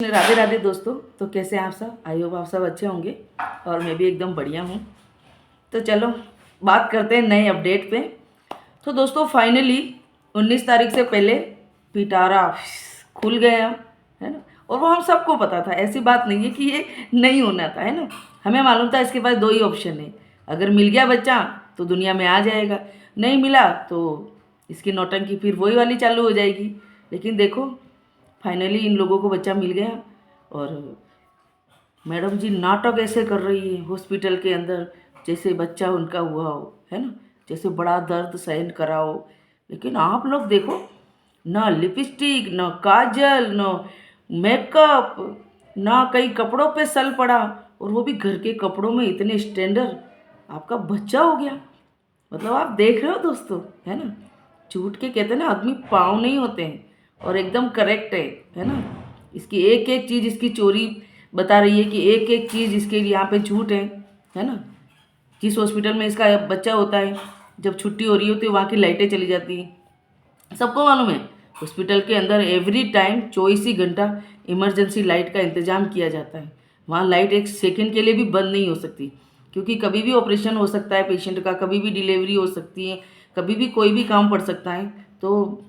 राधे राधे दोस्तों। तो कैसे हैं आप सब? आई होप आप सब अच्छे होंगे और मैं भी एकदम बढ़िया हूँ। तो चलो बात करते हैं नए अपडेट पे। तो दोस्तों फाइनली 19 तारीख से पहले पिटारा खुल गया है ना। और वो हम सबको पता था, ऐसी बात नहीं है कि ये नहीं होना था, है ना। हमें मालूम था इसके पास दो ही ऑप्शन है, अगर मिल गया बच्चा तो दुनिया में आ जाएगा, नहीं मिला तो इसकी नौटंकी फिर वही वाली चालू हो जाएगी। लेकिन देखो फाइनली इन लोगों को बच्चा मिल गया। और मैडम जी नाटक ऐसे कर रही है हॉस्पिटल के अंदर जैसे बच्चा उनका हुआ हो, है ना, जैसे बड़ा दर्द सहन करा हो। लेकिन आप लोग देखो, ना लिपस्टिक, ना काजल, ना मेकअप, ना कई कपड़ों पे सल पड़ा, और वो भी घर के कपड़ों में इतने स्टैंडर्ड। आपका बच्चा हो गया, मतलब आप देख रहे हो दोस्तों, है ना। झूठ के कहते हैं ना आदमी पाँव नहीं होते हैं, और एकदम करेक्ट है ना। इसकी एक एक चीज़ इसकी चोरी बता रही है कि एक एक चीज़ इसके यहाँ पे झूठ है ना। जिस हॉस्पिटल में इसका बच्चा होता है, जब छुट्टी हो रही होती है वहाँ की लाइटें चली जाती हैं, सबको मालूम है। हॉस्पिटल के अंदर एवरी टाइम 24 ही घंटा इमरजेंसी लाइट का इंतजाम किया जाता है। वहाँ लाइट एक सेकंड के लिए भी बंद नहीं हो सकती, क्योंकि कभी भी ऑपरेशन हो सकता है पेशेंट का, कभी भी डिलीवरी हो सकती है, कभी भी कोई भी काम पड़ सकता है। तो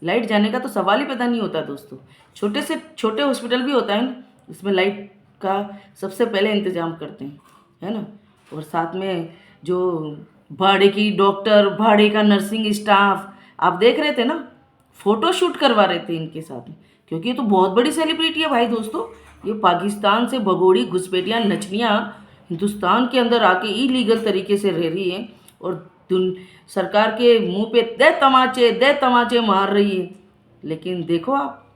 लाइट जाने का तो सवाल ही पैदा नहीं होता दोस्तों। छोटे से छोटे हॉस्पिटल भी होता है ना, इसमें लाइट का सबसे पहले इंतजाम करते हैं, है ना। और साथ में जो भाड़े की डॉक्टर, भाड़े का नर्सिंग स्टाफ, आप देख रहे थे ना, फ़ोटो शूट करवा रहे थे इनके साथ में, क्योंकि ये तो बहुत बड़ी सेलिब्रिटी है भाई दोस्तों। ये पाकिस्तान से भगोड़ी घुसपैठियाँ नचनियाँ हिंदुस्तान के अंदर आके इलीगल तरीके से रह रही हैं, और सरकार के मुंह पे दे तमाचे मार रही है। लेकिन देखो आप,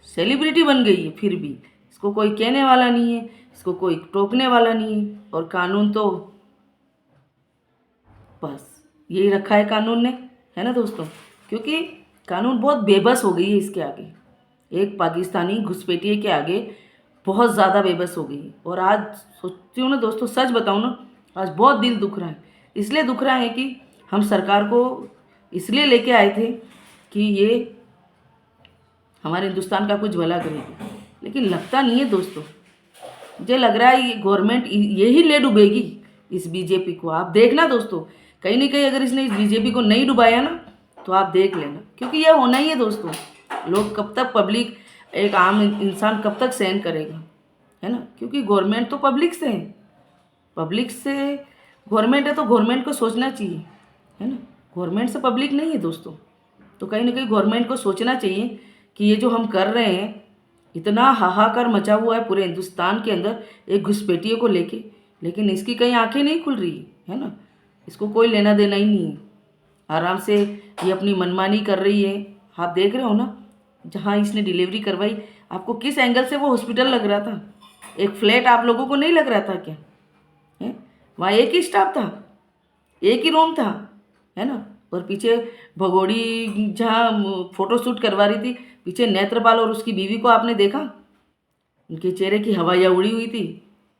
सेलिब्रिटी बन गई है, फिर भी इसको कोई कहने वाला नहीं है, इसको कोई टोकने वाला नहीं है। और कानून तो बस यही रखा है कानून ने, है ना दोस्तों। क्योंकि कानून बहुत बेबस हो गई है इसके आगे, एक पाकिस्तानी घुसपैठिए के आगे बहुत ज़्यादा बेबस हो गई है। और आज सोचती हूँ ना दोस्तों, सच बताऊँ ना, आज बहुत दिल दुख रहा है। इसलिए दुख रहा है कि हम सरकार को इसलिए लेके आए थे कि ये हमारे हिंदुस्तान का कुछ भला करेगी, लेकिन लगता नहीं है दोस्तों। मुझे लग रहा है ये गवर्नमेंट यही ले डूबेगी इस बीजेपी को। आप देखना दोस्तों, कहीं ना कहीं अगर इसने इस बीजेपी को नहीं डुबाया ना, तो आप देख लेना, क्योंकि यह होना ही है दोस्तों। लोग कब तक, पब्लिक, एक आम इंसान कब तक सहन करेगा, है ना। क्योंकि गवर्नमेंट तो पब्लिक से है, पब्लिक से गवर्नमेंट है, तो गवर्नमेंट को सोचना चाहिए, है ना। गवर्नमेंट से पब्लिक नहीं है दोस्तों। तो कहीं ना कहीं गवर्नमेंट को सोचना चाहिए कि ये जो हम कर रहे हैं, इतना हाहाकार मचा हुआ है पूरे हिंदुस्तान के अंदर एक घुसपैठियों को लेके, लेकिन इसकी कहीं आंखें नहीं खुल रही है ना। इसको कोई लेना देना ही नहीं है, आराम से ये अपनी मनमानी कर रही है। आप देख रहे हो ना, जहाँ इसने डिलीवरी करवाई, आपको किस एंगल से वो हॉस्पिटल लग रहा था? एक फ्लैट आप लोगों को नहीं लग रहा था क्या? है, वहाँ एक ही स्टाफ था, एक ही रूम था, है ना। और पीछे भगोड़ी जहाँ फोटो शूट करवा रही थी, पीछे नेत्रपाल और उसकी बीवी को आपने देखा? उनके चेहरे की हवाइयाँ उड़ी हुई थी।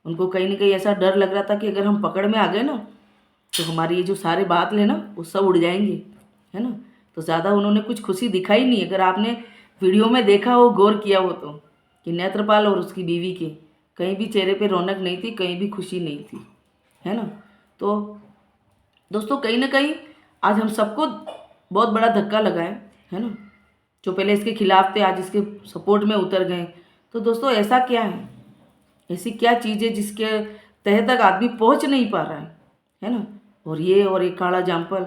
उनको कहीं ना कहीं ऐसा डर लग रहा था कि अगर हम पकड़ में आ गए ना, तो हमारी ये जो सारे बात लेना वो सब उड़ जाएंगे, है ना। तो ज़्यादा उन्होंने कुछ खुशी दिखाई नहीं। अगर आपने वीडियो में देखा हो, गौर किया हो, तो कि नेत्रपाल और उसकी बीवी के कहीं भी चेहरे पे रौनक नहीं थी, कहीं भी खुशी नहीं थी, है ना। तो दोस्तों कहीं ना कहीं आज हम सबको बहुत बड़ा धक्का लगा है ना। जो पहले इसके खिलाफ थे आज इसके सपोर्ट में उतर गए। तो दोस्तों ऐसा क्या है, ऐसी क्या चीज़ है जिसके तह तक आदमी पहुंच नहीं पा रहा है ना। और ये काला जामपल,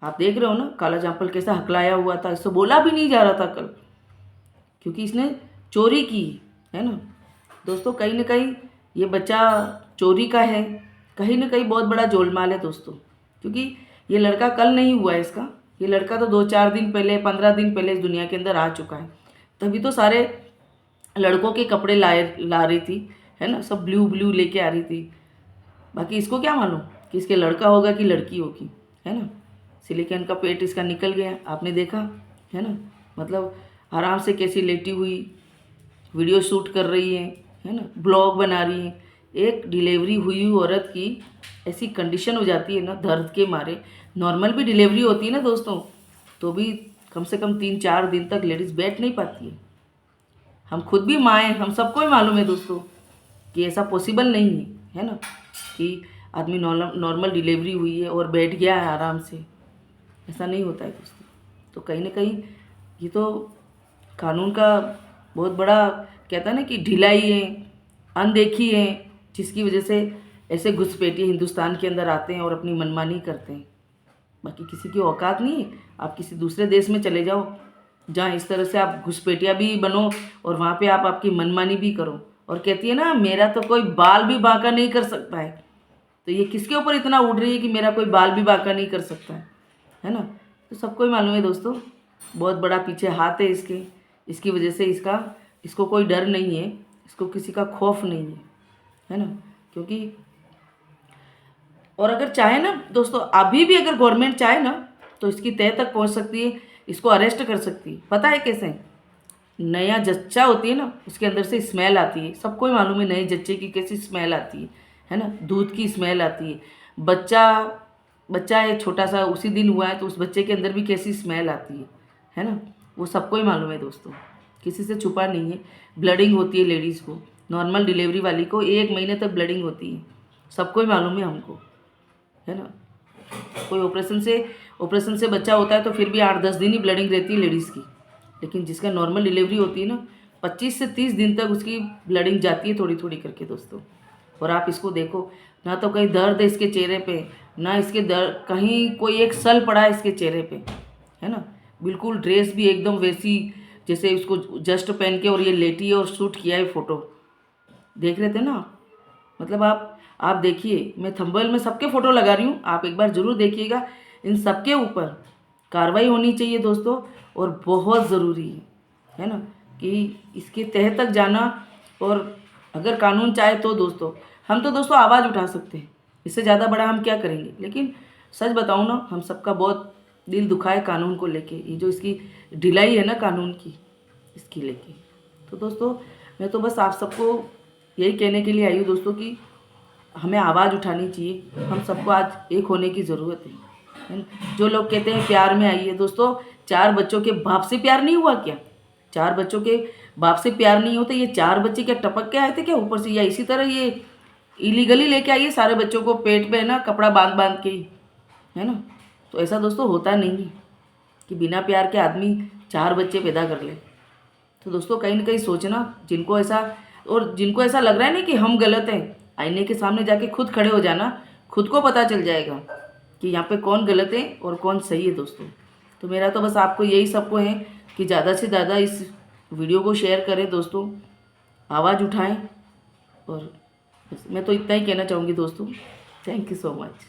आप देख रहे हो ना, काला जामपल कैसा हकलाया हुआ था, इससे बोला भी नहीं जा रहा था कल, क्योंकि इसने चोरी की, है ना दोस्तों। कहीं ना कहीं ये बच्चा चोरी का है, कहीं ना कहीं बहुत बड़ा गोलमाल है दोस्तों। क्योंकि ये लड़का कल नहीं हुआ है इसका, ये लड़का तो 2-4 दिन पहले, 15 दिन पहले इस दुनिया के अंदर आ चुका है। तभी तो सारे लड़कों के कपड़े ला रही थी, है ना, सब ब्लू ब्लू लेके आ रही थी। बाकी इसको क्या मालूम कि इसके लड़का होगा कि लड़की होगी, है ना। सिलिकॉन का पेट इसका निकल गया, आपने देखा, है ना। मतलब आराम से कैसी लेटी हुई वीडियो शूट कर रही है ना, ब्लॉग बना रही है। एक डिलीवरी हुई औरत की ऐसी कंडीशन हो जाती है ना दर्द के मारे। नॉर्मल भी डिलीवरी होती है ना दोस्तों, तो भी कम से कम 3-4 दिन तक लेडीज़ बैठ नहीं पाती है। हम खुद भी माँ हैं, हम सबको ही मालूम है दोस्तों कि ऐसा पॉसिबल नहीं है ना, कि आदमी नॉर्मल डिलीवरी हुई है और बैठ गया है आराम से, ऐसा नहीं होता है दोस्तों। तो कहीं ना कहीं ये तो कानून का बहुत बड़ा कहता है ना कि ढिलाई है, अनदेखी है, जिसकी वजह से ऐसे घुसपैठिए हिंदुस्तान के अंदर आते हैं और अपनी मनमानी करते हैं। बाकी किसी की औकात नहीं है, आप किसी दूसरे देश में चले जाओ जहाँ इस तरह से आप घुसपैठिया भी बनो और वहाँ पे आप आपकी मनमानी भी करो, और कहती है ना मेरा तो कोई बाल भी बांका नहीं कर सकता है। तो ये किसके ऊपर इतना उड़ रही है कि मेरा कोई बाल भी बांका नहीं कर सकता है ना। तो सबको ही मालूम है दोस्तों, बहुत बड़ा पीछे हाथ है इसके, इसकी वजह से इसको कोई डर नहीं है, इसको किसी का खौफ नहीं है ना। क्योंकि और अगर चाहे ना दोस्तों, अभी भी अगर गवर्नमेंट चाहे ना तो इसकी तह तक पहुंच सकती है, इसको अरेस्ट कर सकती है। पता है कैसे? नया जच्चा होती है ना, उसके अंदर से स्मेल आती है, सबको ही मालूम है नए जच्चे की कैसी स्मेल आती है ना, दूध की स्मेल आती है। बच्चा बच्चा है छोटा सा, उसी दिन हुआ है, तो उस बच्चे के अंदर भी कैसी स्मेल आती है ना, वो सबको ही मालूम है दोस्तों, किसी से छुपा नहीं है। ब्लडिंग होती है लेडीज़ को, नॉर्मल डिलीवरी वाली को 1 महीने तक ब्लडिंग होती है, सबको ही मालूम है हमको, है ना। कोई ऑपरेशन से बच्चा होता है तो फिर भी 8-10 दिन ही ब्लडिंग रहती है लेडीज़ की, लेकिन जिसका नॉर्मल डिलीवरी होती है ना 25 से 30 दिन तक उसकी ब्लडिंग जाती है थोड़ी थोड़ी करके दोस्तों। और आप इसको देखो, ना तो कहीं दर्द है इसके चेहरे पे, ना इसके दर्द कहीं कोई एक सल पड़ा है इसके चेहरे पे, है ना। बिल्कुल ड्रेस भी एकदम वैसी जैसे उसको जस्ट पहन के और ये लेटी है और शूट किया है, फ़ोटो देख रहे थे ना। मतलब आप देखिए, मैं थंबनेल में सबके फ़ोटो लगा रही हूँ, आप एक बार ज़रूर देखिएगा। इन सबके ऊपर कार्रवाई होनी चाहिए दोस्तों, और बहुत ज़रूरी है ना कि इसके तह तक जाना। और अगर कानून चाहे तो दोस्तों, हम तो दोस्तों आवाज़ उठा सकते हैं, इससे ज़्यादा बड़ा हम क्या करेंगे। लेकिन सच बताऊँ ना, हम सबका बहुत दिल दुखा है कानून को लेके, ये जो इसकी ढिलाई है ना कानून की, इसकी लेके। तो दोस्तों मैं तो बस आप सबको यही कहने के लिए आई हूँ दोस्तों कि हमें आवाज़ उठानी चाहिए, हम सबको आज एक होने की ज़रूरत है ना। जो लोग कहते हैं प्यार में आइए दोस्तों, 4 बच्चों के बाप से प्यार नहीं हुआ क्या? 4 बच्चों के बाप से प्यार नहीं होता, ये 4 बच्चे क्या टपक के आए थे क्या ऊपर से? या इसी तरह ये इलीगली लेके आइए सारे बच्चों को पेट पे ना कपड़ा बांध बांध के ही, है ना। तो ऐसा दोस्तों होता नहीं है कि बिना प्यार के आदमी 4 बच्चे पैदा कर ले। तो दोस्तों कहीं ना कहीं सोचना, जिनको ऐसा लग रहा है ना कि हम गलत हैं, आईने के सामने जाके खुद खड़े हो जाना, खुद को पता चल जाएगा कि यहाँ पे कौन गलत है और कौन सही है दोस्तों। तो मेरा तो बस आपको यही सबको है कि ज़्यादा से ज़्यादा इस वीडियो को शेयर करें दोस्तों, आवाज़ उठाएं। और बस मैं तो इतना ही कहना चाहूँगी दोस्तों। Thank you so much.